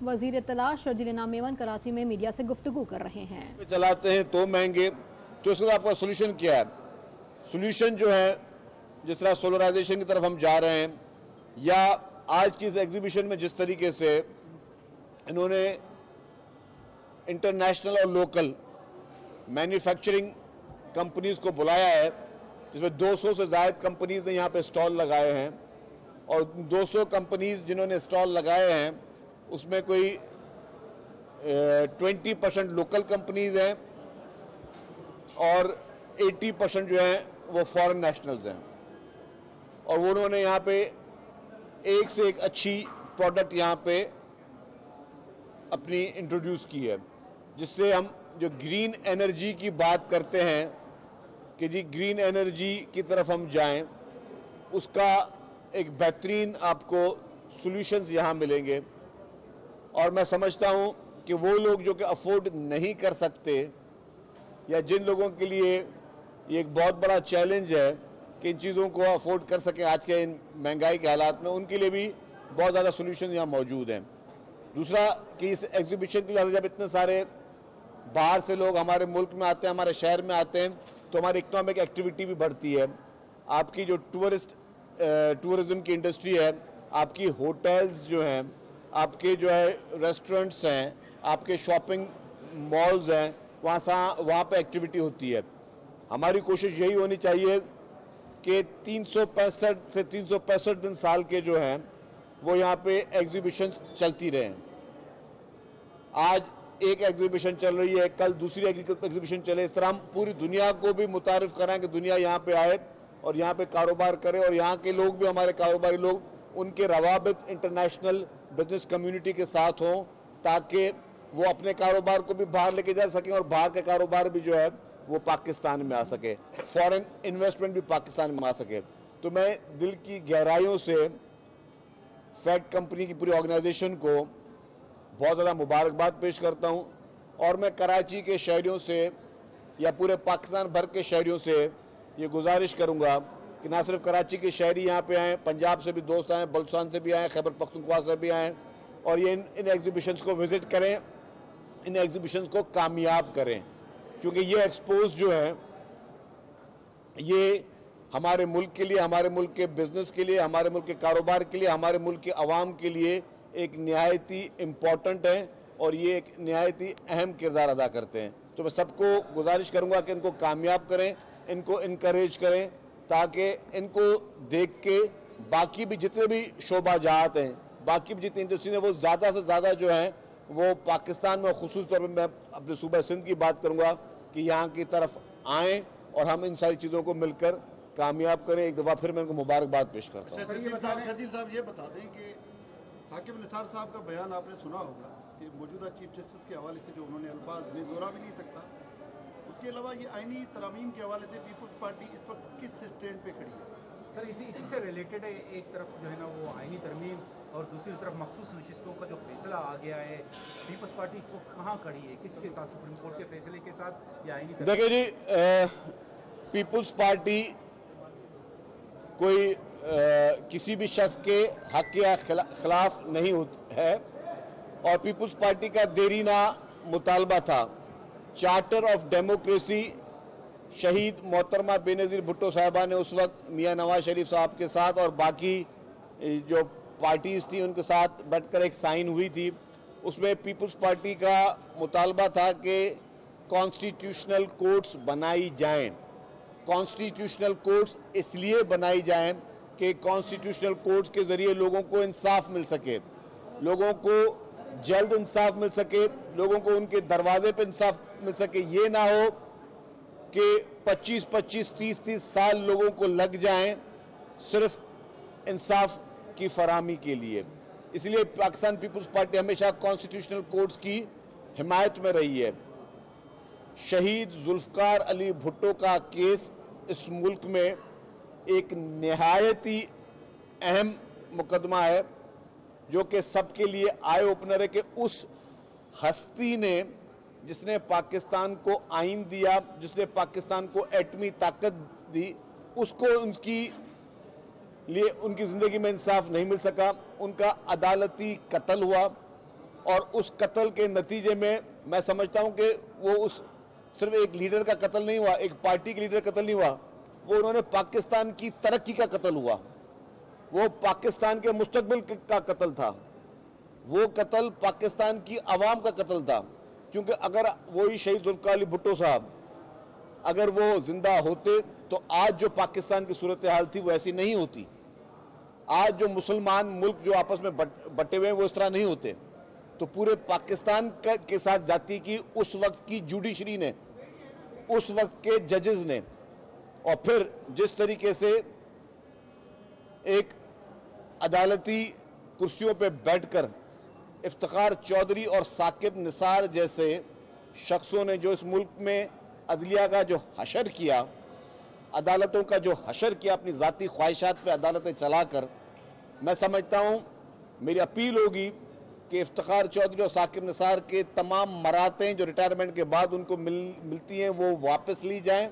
वजीर इत्तला शर्जील इनाम मेमन कराची में मीडिया से गुफ्तगू कर रहे हैं। चलाते हैं तो महंगे, तो इसका आपका सोल्यूशन क्या है? सोल्यूशन जो है, जिस तरह सोलराइजेशन की तरफ हम जा रहे हैं, या आज की इस एग्जीबिशन में जिस तरीके से इन्होंने इंटरनेशनल और लोकल मैन्युफैक्चरिंग कंपनीज को बुलाया है, जिसमें 200 से ज़ायद कंपनीज ने यहाँ पे स्टॉल लगाए हैं, और 200 कंपनीज जिन्होंने स्टॉल लगाए हैं उसमें कोई 20% लोकल कंपनीज हैं और 80% जो हैं वो फॉरेन नेशनल्स हैं। और वो उन्होंने यहाँ पे एक से एक अच्छी प्रोडक्ट यहाँ पे अपनी इंट्रोड्यूस की है, जिससे हम जो ग्रीन एनर्जी की बात करते हैं कि जी ग्रीन एनर्जी की तरफ हम जाएं, उसका एक बेहतरीन आपको सॉल्यूशंस यहाँ मिलेंगे। और मैं समझता हूँ कि वो लोग जो कि अफोर्ड नहीं कर सकते, या जिन लोगों के लिए ये एक बहुत बड़ा चैलेंज है कि इन चीज़ों को अफोर्ड कर सकें आज के इन महंगाई के हालात में, उनके लिए भी बहुत ज़्यादा सॉल्यूशन यहाँ मौजूद हैं। दूसरा कि इस एग्जीबिशन के लिए जब इतने सारे बाहर से लोग हमारे मुल्क में आते हैं, हमारे शहर में आते हैं, तो हमारी इकोनॉमिक एक्टिविटी भी बढ़ती है। आपकी जो टूरिज्म की इंडस्ट्री है, आपकी होटल्स जो हैं, आपके जो है रेस्टोरेंट्स हैं, आपके शॉपिंग मॉल्स हैं, वहाँ पे एक्टिविटी होती है। हमारी कोशिश यही होनी चाहिए कि 365 से 365 दिन साल के जो हैं वो यहाँ पे एग्जीबिशन चलती रहें। आज एक एग्जीबिशन चल रही है, कल दूसरी एग्जीबिशन चले, इस तरह हम पूरी दुनिया को भी मुतारिफ कराएं कि दुनिया यहाँ पे आए और यहाँ पे कारोबार करे, और यहाँ के लोग भी, हमारे कारोबारी लोग, उनके रवाबित इंटरनेशनल बिजनेस कम्युनिटी के साथ हों, ताकि वो अपने कारोबार को भी बाहर लेके जा सकें और बाहर के कारोबार भी जो है वो पाकिस्तान में आ सके, फॉरेन इन्वेस्टमेंट भी पाकिस्तान में आ सके। तो मैं दिल की गहराइयों से फैक्ट कंपनी की पूरी ऑर्गेनाइजेशन को बहुत ज़्यादा मुबारकबाद पेश करता हूँ, और मैं कराची के शहरियों से या पूरे पाकिस्तान भर के शहरियों से ये गुजारिश करूँगा कि ना सिर्फ कराची के शहरी यहाँ पे आएँ, पंजाब से भी दोस्त आएँ, बलूचिस्तान से भी आएँ, खैबर पख्तूनख्वा से भी आएँ, और ये इन एग्जीबिशंस को विज़िट करें, इन एग्जीबिशंस को कामयाब करें, क्योंकि ये एक्सपोज जो है ये हमारे मुल्क के लिए, हमारे मुल्क के बिज़नेस के लिए, हमारे मुल्क के कारोबार के लिए, हमारे मुल्क के अवाम के लिए एक नहायती इम्पॉर्टेंट है, और ये एक नहायती अहम किरदार अदा करते हैं। तो मैं सबको गुजारिश करूँगा कि इनको कामयाब करें, इनको इनकरेज करें, ताकि इनको देख के बाकी भी जितने भी शोबाजात हैं, बाकी भी जितनी इंडस्ट्री हैं, वो ज़्यादा से ज़्यादा जो हैं वो पाकिस्तान में, ख़ुसूस तौर पर मैं अपने सूबा सिंध की बात करूँगा कि यहाँ की तरफ आएँ और हम इन सारी चीज़ों को मिलकर कामयाब करें। एक दफ़ा फिर मैं उनको मुबारकबाद पेश करता हूँ। शर्जील साहब ये बता दें कि साकिब निसार साहब का बयान आपने सुना होगा कि मौजूदा चीफ जस्टिस के हवाले से जो उन्होंने अल्फाज में दोहरा भी नहीं सकता, उसके अलावा ये आईनी तरामीम के हवाले से पीपल्स पार्टी इस वक्त किस स्टैंड पे खड़ी है? सर इसी से रिलेटेड है, एक तरफ जो है ना वो आईनी तरमीम और दूसरी तरफ मखसूस नशिस्तों का जो फैसला आ गया है, पीपल्स पार्टी इस वक्त कहाँ खड़ी है, किसके साथ, सुप्रीम कोर्ट के फैसले के साथ या आईनी? देखिए जी, पीपल्स पार्टी कोई किसी भी शख्स के हक या खिलाफ नहीं है, और पीपल्स पार्टी का देरीना मुतालबा था चार्टर ऑफ डेमोक्रेसी शहीद मोहतरमा बेनज़ीर भुट्टो साहबा ने उस वक्त मियां नवाज शरीफ साहब के साथ और बाकी जो पार्टीज़ थी उनके साथ बैठकर एक साइन हुई थी। उसमें पीपल्स पार्टी का मुतालबा था कि कॉन्स्टिट्यूशनल कोर्ट्स बनाई जाएं। कॉन्स्टिट्यूशनल कोर्ट्स इसलिए बनाई जाएं कि कॉन्स्टिट्यूशनल कोर्ट्स के ज़रिए लोगों को इंसाफ मिल सके, लोगों को जल्द इंसाफ मिल सके, लोगों को उनके दरवाजे पर इंसाफ मिल सके। ये ना हो कि 25-25, 30-30 साल लोगों को लग जाएं सिर्फ इंसाफ की फराहमी के लिए। इसलिए पाकिस्तान पीपल्स पार्टी हमेशा कॉन्स्टिट्यूशनल कोर्ट्स की हिमायत में रही है। शहीद जुल्फ़कार अली भुट्टो का केस इस मुल्क में एक निहायती अहम मुकदमा है, जो कि सबके लिए आई ओपनर है कि उस हस्ती ने जिसने पाकिस्तान को आइन दिया, जिसने पाकिस्तान को एटमी ताकत दी, उसको उनकी लिए उनकी ज़िंदगी में इंसाफ नहीं मिल सका। उनका अदालती कत्ल हुआ, और उस कत्ल के नतीजे में मैं समझता हूं कि वो उस सिर्फ एक लीडर का कत्ल नहीं हुआ, एक पार्टी के लीडर का कत्ल नहीं हुआ, वो उन्होंने पाकिस्तान की तरक्की का कत्ल हुआ, वो पाकिस्तान के मुस्तकबिल का कत्ल था, वो कत्ल पाकिस्तान की आवाम का कत्ल था। क्योंकि अगर वही शहीद जुल्फ़िकार अली भुट्टो साहब अगर वो जिंदा होते तो आज जो पाकिस्तान की सूरत हाल थी वो ऐसी नहीं होती। आज जो मुसलमान मुल्क जो आपस में बटे हुए हैं वो इस तरह नहीं होते। तो पूरे पाकिस्तान के साथ जाती की उस वक्त की जुडिशरी ने, उस वक्त के जजेस ने, और फिर जिस तरीके से एक अदालती कुर्सियों पे बैठकर इफ्तिखार चौधरी और साकिब निसार जैसे शख्सों ने जो इस मुल्क में अदलिया का जो हशर किया, अदालतों का जो हशर किया अपनी ज़ाती ख्वाहिशात पे अदालतें चलाकर, मैं समझता हूँ मेरी अपील होगी कि इफ्तिखार चौधरी और साकिब निसार के तमाम मरातें जो रिटायरमेंट के बाद उनको मिलती हैं वो वापस ली जाएं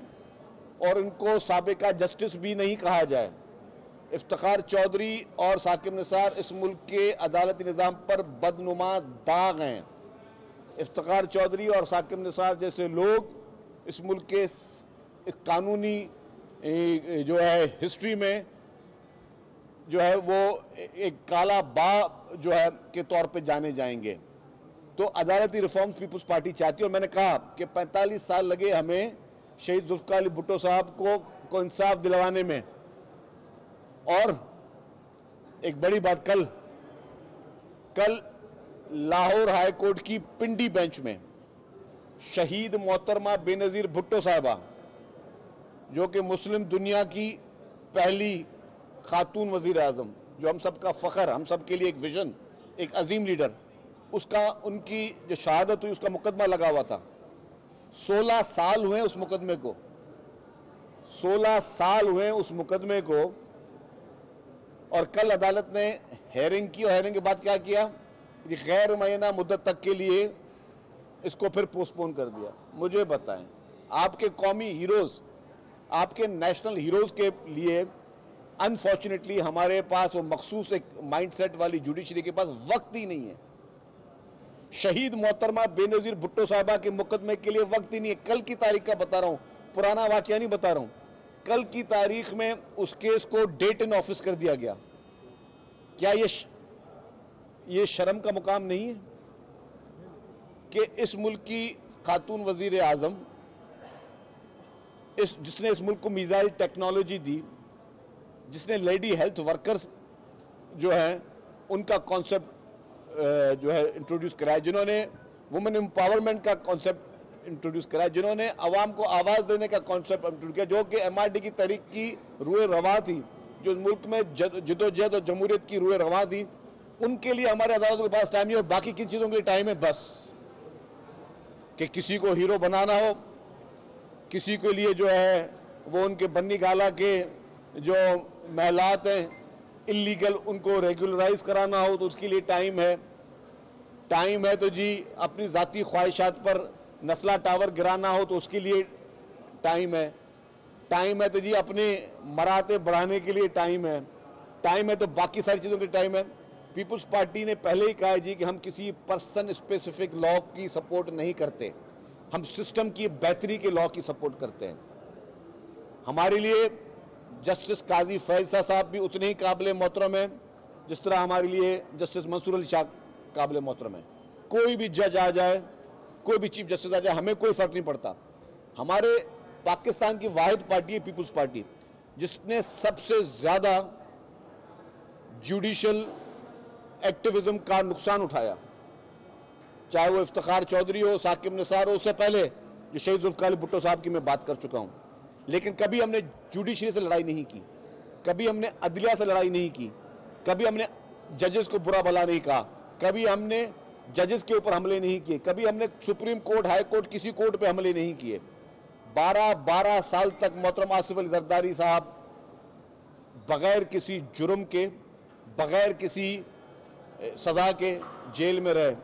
और उनको साबिका जस्टिस भी नहीं कहा जाए। इफ्तिखार चौधरी और साकिब निसार इस मुल्क के अदालती निज़ाम पर बदनुमा दाग हैं। इफ्तिखार चौधरी और साकिब निसार जैसे लोग इस मुल्क के कानूनी जो है हिस्ट्री में जो है वो एक काला बा जो है के तौर पे जाने जाएंगे। तो अदालती रिफॉर्म्स पीपल्स पार्टी चाहती है, और मैंने कहा कि 45 साल लगे हमें शहीद जुल्फ़िकार अली भुट्टो साहब को इंसाफ दिलवाने में। और एक बड़ी बात, कल लाहौर हाई कोर्ट की पिंडी बेंच में शहीद मोहतरमा बेनज़ीर भुट्टो साहिबा, जो कि मुस्लिम दुनिया की पहली खातून वज़ीर आज़म, जो हम सब का फ़ख्र, हम सब के लिए एक विजन, एक अजीम लीडर, उसका उनकी जो शहादत हुई उसका मुकदमा लगा हुआ था। 16 साल हुए उस मुकदमे को, 16 साल हुए उस मुकदमे को। और कल अदालत ने हेयरिंग की, और हेयरिंग के बाद क्या किया कि गैर मुअय्यना मुद्दत तक के लिए इसको फिर पोस्टपोन कर दिया। मुझे बताएं, आपके कौमी हीरोज़, आपके नेशनल हीरोज़ के लिए अनफॉर्चुनेटली हमारे पास वो मखसूस एक माइंडसेट वाली जुडिशरी के पास वक्त ही नहीं है। शहीद मोहतरमा बेनज़ीर भुट्टो साहिबा के मुकदमे के लिए वक्त ही नहीं है। कल की तारीख का बता रहा हूँ, पुराना वाक़या नहीं बता रहा हूँ। कल की तारीख में उस केस को डेट इन ऑफिस कर दिया गया। क्या ये शर्म का मुकाम नहीं है कि इस मुल्क की खातून वज़ीर आज़म, जिसने इस मुल्क को मिसाइल टेक्नोलॉजी दी, जिसने लेडी हेल्थ वर्कर्स जो हैं उनका कॉन्सेप्ट जो है इंट्रोड्यूस कराया, जिन्होंने वुमेन एम्पावरमेंट का कॉन्सेप्ट इंट्रोड्यूस कराया, जिन्होंने आवाम को आवाज़ देने का कॉन्सेप्ट इंट्रोड्यूस किया, जो कि MRD की तहरीक की रूए रवा थी, जो इस मुल्क में जदोजहद और जमहूरियत की रूए रवा थी, उनके लिए हमारे अदालतों के पास टाइम नहीं है। और बाकी किन चीज़ों के लिए टाइम है? बस कि किसी को हीरो बनाना हो, किसी के लिए जो है वो उनके बन्नी गाला के जो महलात हैं इलीगल, उनको रेगुलराइज कराना हो तो उसके लिए टाइम है। टाइम है तो जी अपनी ज़ाती ख्वाहिशात पर नस्ला टावर गिराना हो तो उसके लिए टाइम है। टाइम है तो जी अपने मराते बढ़ाने के लिए टाइम है। टाइम है तो बाकी सारी चीज़ों के टाइम है। पीपल्स पार्टी ने पहले ही कहा है जी कि हम किसी पर्सन स्पेसिफिक लॉ की सपोर्ट नहीं करते, हम सिस्टम की बेहतरी के लॉ की सपोर्ट करते हैं। हमारे लिए जस्टिस काजी फैज़ साहब भी उतने ही काबिल मोहतरम हैं जिस तरह हमारे लिए जस्टिस मंसूर अली शाह काबिल मोहतरम है। कोई भी जज आ जाए, कोई भी चीफ जस्टिस आ जाए, हमें कोई फ़र्क नहीं पड़ता। हमारे पाकिस्तान की वाहिद पार्टी है पीपल्स पार्टी, जिसने सबसे ज़्यादा जुडिशल एक्टिविज्म का नुकसान उठाया, चाहे वो इफ्तिखार चौधरी हो, साकिब निसार हो, उससे पहले जो शहीद जुल्फ़िकार अली भुट्टो साहब की मैं बात कर चुका हूँ। लेकिन कभी हमने जुडिशरी से लड़ाई नहीं की, कभी हमने अदलिया से लड़ाई नहीं की, कभी हमने जजेस को बुरा भला नहीं कहा, कभी हमने जजेस के ऊपर हमले नहीं किए, कभी हमने सुप्रीम कोर्ट, हाई कोर्ट, किसी कोर्ट पे हमले नहीं किए। 12 साल तक मोहतरम आसिफ अली जरदारी साहब बगैर किसी जुर्म के, बगैर किसी सज़ा के जेल में रहे।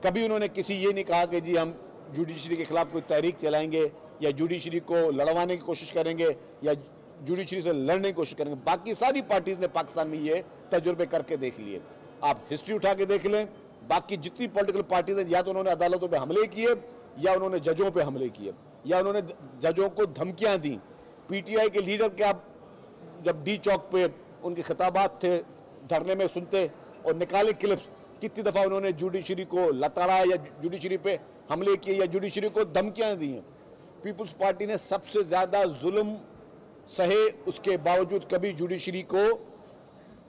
कभी उन्होंने किसी ये नहीं कहा कि जी हम जुडिशरी के खिलाफ कोई तहरीक चलाएंगे या जुडिशरी को लड़वाने की कोशिश करेंगे या जुडिशरी से लड़ने की कोशिश करेंगे। बाकी सारी पार्टीज ने पाकिस्तान में ये तजुर्बे करके देख लिए। आप हिस्ट्री उठा के देख लें, बाकी जितनी पॉलिटिकल पार्टीज हैं या तो उन्होंने अदालतों पे हमले किए या उन्होंने जजों पे हमले किए या उन्होंने जजों को धमकियां दी। पीटीआई के लीडर के आप जब डी चौक पे उनके खिताबात थे धरने में सुनते और निकाले क्लिप्स, कितनी दफ़ा उन्होंने जुडिशरी को लताड़ा या जुडिशरी पे हमले किए या जुडिशरी को धमकियां दी हैं। पीपल्स पार्टी ने सबसे ज़्यादा जुल्म सहे, उसके बावजूद कभी जुडिशरी को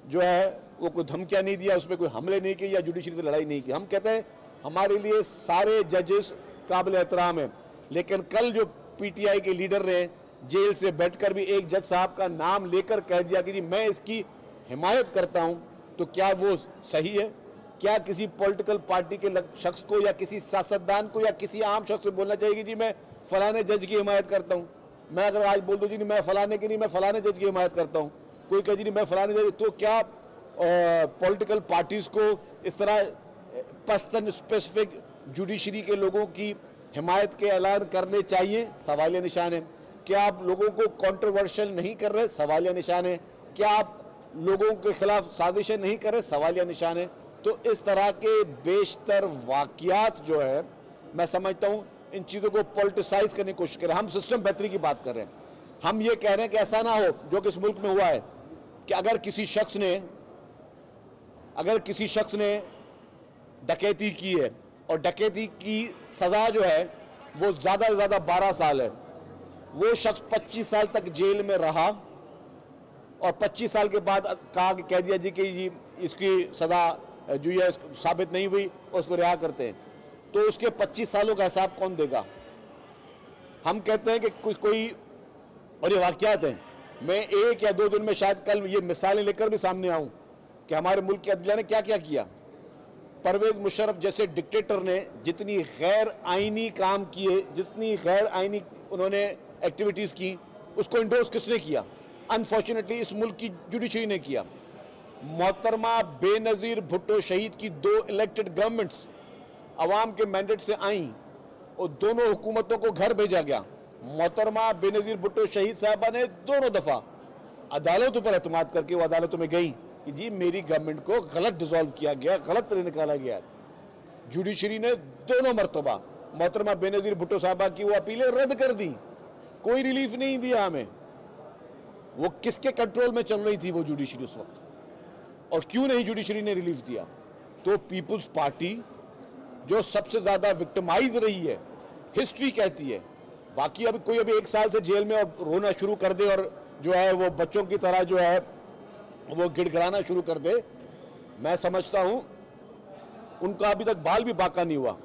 जो है वो कोई धमकियां नहीं दिया, उस पर कोई हमले नहीं किए या जुडिशरी से लड़ाई नहीं की। हम कहते हैं हमारे लिए सारे जजेस काबिल एहतराम हैं, लेकिन कल जो पीटीआई के लीडर ने जेल से बैठकर भी एक जज साहब का नाम लेकर कह दिया कि जी मैं इसकी हिमायत करता हूं, तो क्या वो सही है? क्या किसी पॉलिटिकल पार्टी के शख्स को या किसी सियासतदान को या किसी आम शख्स को बोलना चाहिए कि जी मैं फलाने जज की हिमायत करता हूं? मैं अगर आज बोल दूं जी मैं फलाने की नहीं, मैं फलाने जज की हिमायत करता हूं, कोई कहे जी मैं फलाने जज, तो क्या पॉलिटिकल पार्टीज को इस तरह पर्सन स्पेसिफिक जुडिशरी के लोगों की हिमायत के ऐलान करने चाहिए? सवालिया निशान है। क्या आप लोगों को कंट्रोवर्शियल नहीं कर रहे? सवालिया निशान है। क्या आप लोगों के खिलाफ साजिशें नहीं कर रहे? सवालिया निशान है। तो इस तरह के बेशतर वाकयात जो है, मैं समझता हूं इन चीज़ों को पॉलिटिसाइज करने की कोशिश करें। हम सिस्टम बेहतरी की बात कर रहे हैं, हम ये कह रहे हैं कि ऐसा ना हो जो कि इस मुल्क में हुआ है कि अगर किसी शख्स ने डकैती की है और डकैती की सजा जो है वो ज़्यादा से ज़्यादा 12 साल है, वो शख्स 25 साल तक जेल में रहा और 25 साल के बाद कह दिया जी कि जी इसकी सजा जो है साबित नहीं हुई, उसको रिहा करते हैं, तो उसके 25 सालों का हिसाब कौन देगा? हम कहते हैं कि कोई और ये वाकयात हैं, मैं 1 या 2 दिन में शायद कल ये मिसालें लेकर भी सामने आऊं कि हमारे मुल्क की अदलिया ने क्या क्या किया। परवेज मुशर्रफ जैसे डिक्टेटर ने जितनी गैर आईनी काम किए, जितनी गैर आईनी उन्होंने एक्टिविटीज़ की, उसको इंडोर्स किसने किया? अनफॉर्चुनेटली इस मुल्क की जुडिशरी ने किया। मोहतरमा बेनज़ीर भुट्टो शहीद की 2 इलेक्टेड गवर्नमेंट्स अवाम के मैंडेट से आईं और दोनों हुकूमतों को घर भेजा गया। मोहतरमा बेनज़ीर भुट्टो शहीद साहबा ने दोनों दफ़ा अदालतों पर एतमाद करके वो अदालतों में गई कि जी मेरी गवर्नमेंट को गलत डिसॉल्व किया गया, गलत तरह निकाला गया। जुडिशरी ने दोनों मरतबा मोहतरमा बेनज़ीर भुट्टो साहबा की वो अपीलें रद्द कर दी, कोई रिलीफ नहीं दिया हमें। वो किसके कंट्रोल में चल रही थी वो जुडिशरी उस वक्त, और क्यों नहीं जुडिशरी ने रिलीफ दिया? तो पीपल्स पार्टी जो सबसे ज्यादा विक्टिमाइज रही है, हिस्ट्री कहती है। बाकी अभी कोई 1 साल से जेल में और रोना शुरू कर दे और जो है वो बच्चों की तरह जो है वो गिड़गिड़ाना शुरू कर दे, मैं समझता हूं उनका अभी तक बाल भी बाका नहीं हुआ।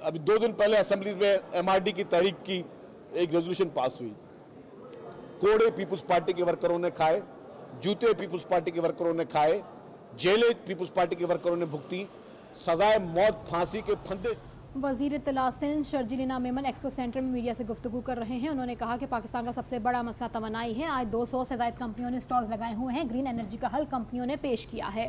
अभी 2 दिन पहले असेंबली में एमआरडी की तहरीक की एक रेजोल्यूशन पास हुई। कोड़े पीपल्स पार्टी के वर्करों ने खाए, जूते पीपल्स पार्टी के वर्करों ने खाए, जेलें पीपल्स पार्टी के वर्करों ने भुगती, सजाए मौत फांसी के फंदे। वजीर इत्तला सिंध शर्जील इनाम मेमन एक्सपो सेंटर में मीडिया से गुफ्तगू कर रहे हैं। उन्होंने कहा कि पाकिस्तान का सबसे बड़ा मसला तवानाई है। आज 200 से ज़ायद कंपनियों ने स्टॉल्स लगाए हुए हैं। ग्रीन एनर्जी का हल कंपनियों ने पेश किया है।